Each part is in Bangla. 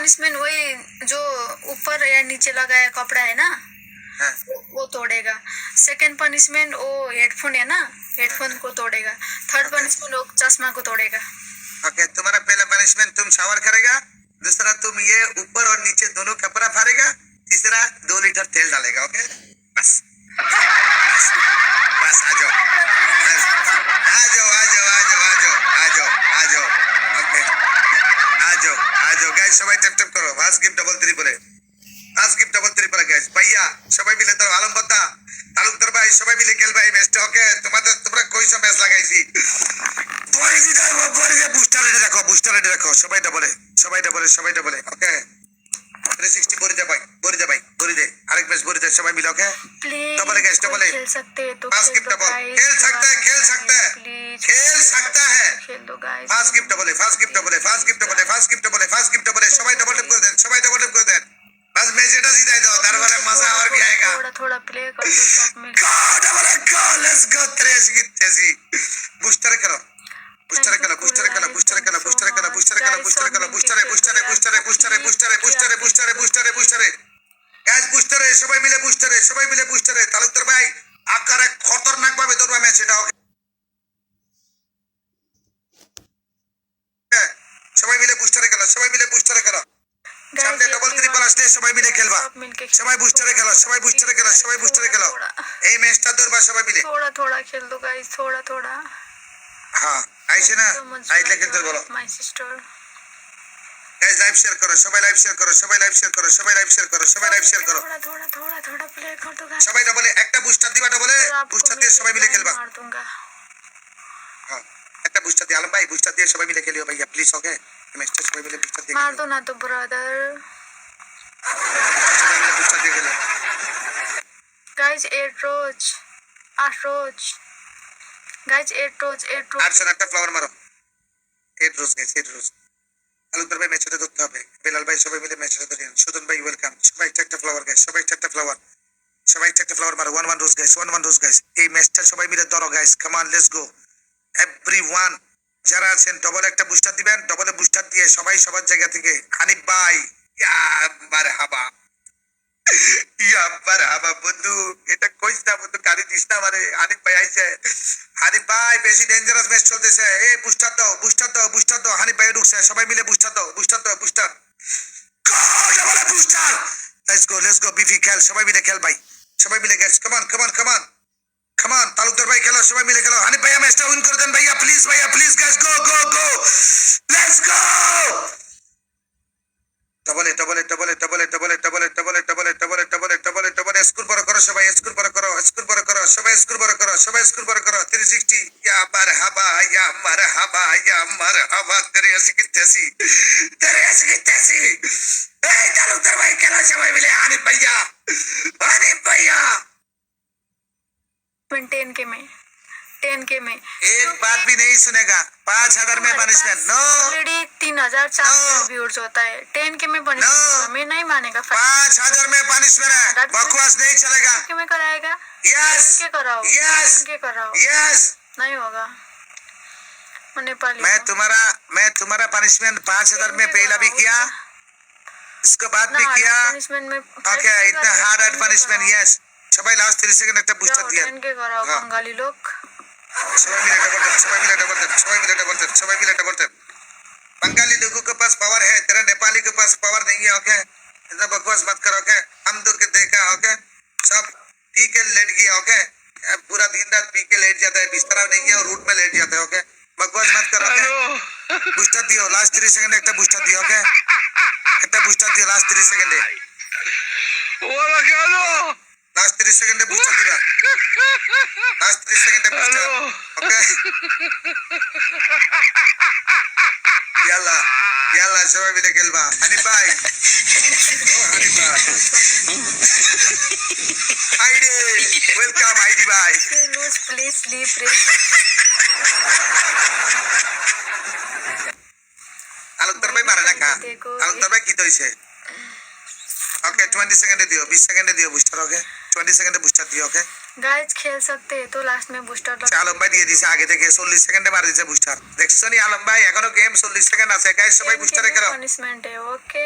पनिशमेंट वही जो ऊपर या नीचे लगाया कपड़ा है ना, हाँ, वो तोड़ेगा। सेकंड पनिशमेंट वो हेडफोन है ना, हेडफोन को तोड़ेगा। थर्ड पनिशमेंट वो चश्मा को तोड़ेगा। ओके, तुम्हारा पहला पनिशमेंट तुम शावर करेगा, दूसरा तुम ये ऊपर और नीचे दोनों कपड़ा फाड़ेगा, तीसरा 2 लीटर तेल डालेगा। ओके बस बस बस, आ जाओ आ जाओ आ जाओ आ जाओ आ जाओ आ जाओ आ जाओ। ओके आ जाओ आ जाओ गाइस, সবাই ট্যাপ ট্যাপ করো। ফার্স্ট গিফট ডবল ট্রিপলে, ফার্স্ট গিফট ডবল ট্রিপলে গাইস। ভাইয়া সবাই মিলে তো আলম বাদা তালুকদার ভাই সবাই মিলে খেলবে এই ম্যাচটা। ওকে তোমরা কইছো ম্যাচ লাগাইছি বড়ি দিতে বড়ি দিয়ে বুস্টার রেডি রাখো, বুস্টার রেডি রাখো। সবাই ডবলে সবাই ডবলে সবাই ডবলে। ওকে 360 বড়ি দে ভাই, বড়ি দে ভাই, বড়ি দে। আরেক ম্যাচ বড়ি দে, সবাই মিলে। ওকে डबल गाइस डबल खेल सकते हैं तो फास्ट गिफ्ट डबल, खेल सकता है खेल सकता है प्लीज खेल सकता है। खेल दो guys. Fast gift double fast gift double fast gift double fast gift double fast gift double. সবাই ডবল ট্যাপ করে দেন, সবাই ডবল ট্যাপ করে দেন। बस मैच এটা জিতাই দাও, তারপরে মজা और भी आएगा। थोड़ा थोड़ा प्ले कर दो सब मिल। Go double go, let's go 83 booster करो, बूस्टर करो, बूस्टर करो, बूस्टर करो, बूस्टर करो, बूस्टर करो, बूस्टर करो, booster booster booster booster booster booster booster booster booster guys. বুস্টারে সবাই মিলে, বুস্টারে সবাই মিলে, বুস্টারে। তালুকদার ভাই আকারে খতরনাক ভাবে ধরবা ম্যাচ এটা। ওকে সবাই মিলে বুস্টারে খেলো, সবাই মিলে বুস্টারে খেলো। সামনে ডবল ট্রিপল আসলে সবাই মিলে খেলবা, সবাই বুস্টারে খেলো, সবাই বুস্টারে খেলো, সবাই বুস্টারে খেলো। এই ম্যাচটা ধরবা সবাই মিলে। थोड़ा थोड़ा खेल दो गाइस, थोड़ा थोड़ा। হ্যাঁ আইছে না, আইলে খেলতে বলো। My sister guys live share করো, সবাই লাইভ শেয়ার করো, সবাই লাইভ শেয়ার করো, সবাই লাইভ শেয়ার করো, সবাই লাইভ শেয়ার করো। थोड़ा थोड़ा थोड़ा थोड़ा प्ले कर दो गाइस। সবাই ডবলে একটা বুস্টার দিবা, ডবলে বুস্টার দিয়ে সবাই মিলে খেলবা। मार दूंगा। হ্যাঁ একটা বুস্টার দিয়ে আলম ভাই, বুস্টার দিয়ে সবাই মিলে খেলিও ভাইয়া প্লিজ। ওকে ম্যাচটা সবাই মিলে বুস্টার দিয়ে मार খেলো, दो ना तो ब्रदर। সবাই মিলে বুস্টার দিয়ে খেলো। गाइस 8 रोज 8 रोज गाइस 8 रोज 8 আর रोज। শোন একটা ফ্লাওয়ার মারো। 8 রোজ গাইস, 8 রোজ। তালুকদার ভাই ম্যাচটা ধরতে হবে, বেলাল ভাই সবাই মিলে ম্যাচটা ধরেন। সুদন ভাই ওয়েলকাম। সবাই একটা ফ্লাওয়ার গাইস, সবাই একটা ফ্লাওয়ার, সবাই একটা ফ্লাওয়ার মারো। 1 রোজ গাইস, 1 রোজ গাইস। এই ম্যাচটা সবাই মিলে ধরো guys, come on let's go everyone. যারা আছেন ডবল একটা বুস্টার দিবেন, ডবলে বুস্টার দিয়ে সবাই সবার জায়গা থেকে। হানিফ ভাই ইয়া মারহাবা, ইয়া মারহাবা বন্ধু। এটা কইছ না বন্ধু, গাড়ি দিস না আমারে। হানিফ ভাই আইছে, হানিফ ভাই বেশি ডেঞ্জারাস ম্যাচ চলতেছে। এই বুস্টার দাও, বুস্টার দাও, বুস্টার দাও। হানিফ ভাই ঢুকছে, সবাই মিলে বুস্টার দাও, বুস্টার দাও, booster go double booster. Let's go বিফি খেল, সবাই মিলে খেল ভাই, সবাই মিলে গাইস। Come on come on come on come on. Talukdar ভাই খেলো, সবাই মিলে খেলো। হানিফ ভাইয়া ম্যাচটা উইন করে দেন ভাইয়া প্লিজ, ভাইয়া please guys. Go go go let's go. ডবলে ডবলে ডবলে ডবলে ডবলে ডবলে ডবলে ডবলে ডবলে ডবলে ডবলে ডবলে। স্কোর বড় করো সবাই, স্কোর বড় করো, স্কোর বড় করো সবাই, স্কোর বড় করো সবাই, স্কোর বড় করো। 360 ইয়া মারহাবা ইয়া মারহাবা ইয়া মারহাবা। তেরে আসি কিতেছি, তেরে আসি কিতেছি। এই তালুকদার ভাই খেলো সবাই মিলে। হানিফ ভাইয়া, হানিফ ভাইয়া। 10 के में एक बात भी नहीं सुनेगा। 5000 में पनिशमेंट नो। ऑलरेडी 3400 व्यूअर्स होता है। 10 के में पनिशमेंट मैं नहीं मानेगा। 5000 में पनिशमेंट है, बकवास नहीं चलेगा। के में कराएगा। यस के कराओ, यस के कराओ। यस। नहीं होगा। मैं नेपाली मैं तुम्हारा पनिशमेंट 5000 में पहला भी किया, इसके बाद भी किया। पनिशमेंट में ओके इतना हार्ड पनिशमेंट। यस সবাই লাস্ট 30 সেকেন্ড একটা বুস্টার দিয়ে। के कराओ बंगाली लोग। सबाई मिले डबल टैप, सबाई मिले डबल टैप, सबाई मिले डबल टैप, सबाई मिले डबल टैप। बंगाली लोगों के पास पावर है, तेरा नेपाली के पास पावर नहीं है। ओके इतना बकवास मत करो। ओके हम तो के देखा। ओके सब पी के लेट गया। ओके पूरा दिन रात पी के लेट जाता है, बिस्तरा नहीं है और रूट में लेट जाता है। ओके बकवास मत करो। ओके बुस्टर दियो, लास्ट 30 सेकंड একটা বুস্টার দিও। ওকে একটা বুস্টার দিও লাস্ট 30 সেকেন্ডে। ওরা কেন লাস্ট 30 সেকেন্ডে বুস্টার দিবা, লাস্ট 30 সেকেন্ডে বুস্টার। ওকে ইয়াল্লা ইয়াল্লা সবাই মিলে খেলবা। হানিফ ভাই ও হানিফ ভাই আইডি ওয়েলকাম আইডি ভাই। लूज प्लीज स्लीप रे। তালুকদার ভাই মারে না কা, তালুকদার ভাই কি হইছে। ओके 20 सेकंड दियो, 20 सेकंड दियो बुस्टर। ओके 20 सेकंड বুস্টার দিও। ওকে गाइस खेल सकते हैं तो लास्ट में बूस्टर लगा। আলম ভাই দিয়ে দিছে আগে থেকে 40 সেকেন্ডে মার দিছে বুস্টার। দেখছনি আলম ভাই এখনো গেম 40 সেকেন্ড আছে। গাইস সবাই বুস্টারে করো। पनिशमेंट है। ओके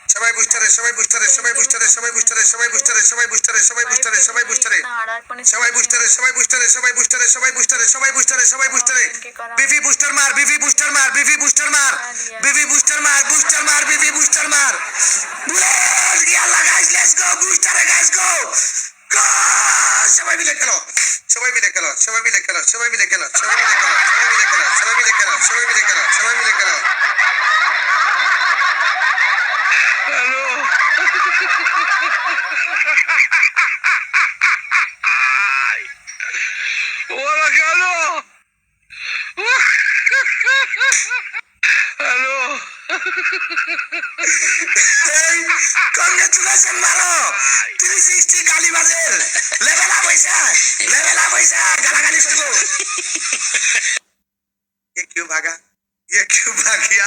সবাই বুস্টারে সবাই বুস্টারে সবাই বুস্টারে সবাই বুস্টারে সবাই বুস্টারে সবাই বুস্টারে সবাই বুস্টারে সবাই বুস্টারে সবাই বুস্টারে সবাই বুস্টারে সবাই বুস্টারে সবাই বুস্টারে সবাই বুস্টারে সবাই বুস্টারে বিভি বুস্টার মার বিভি বুস্টার মার বিভি বুস্টার মার বিভি বুস্টার মার বিভি বুস্টার মার বুলেট ইয়াল্লা গাইস লেটস গো বুস্টারে গাইস গো গো সবাই মিলে খেলো সবাই মিলে খেলো সবাই মিলে খেলো সবাই মিলে খেলো সবাই মিলে খেলো সবাই মিলে খেলো সবাই মিলে খেলো সবাই মিলে খেলো হ্যালো ওরা কেন হ্যালো কংগ্রেচুলেশন মারো 360 গালিবাজের লেভেল আপ হইছে গালাগালি করবো ये क्यों भागा ये क्यों भाग गया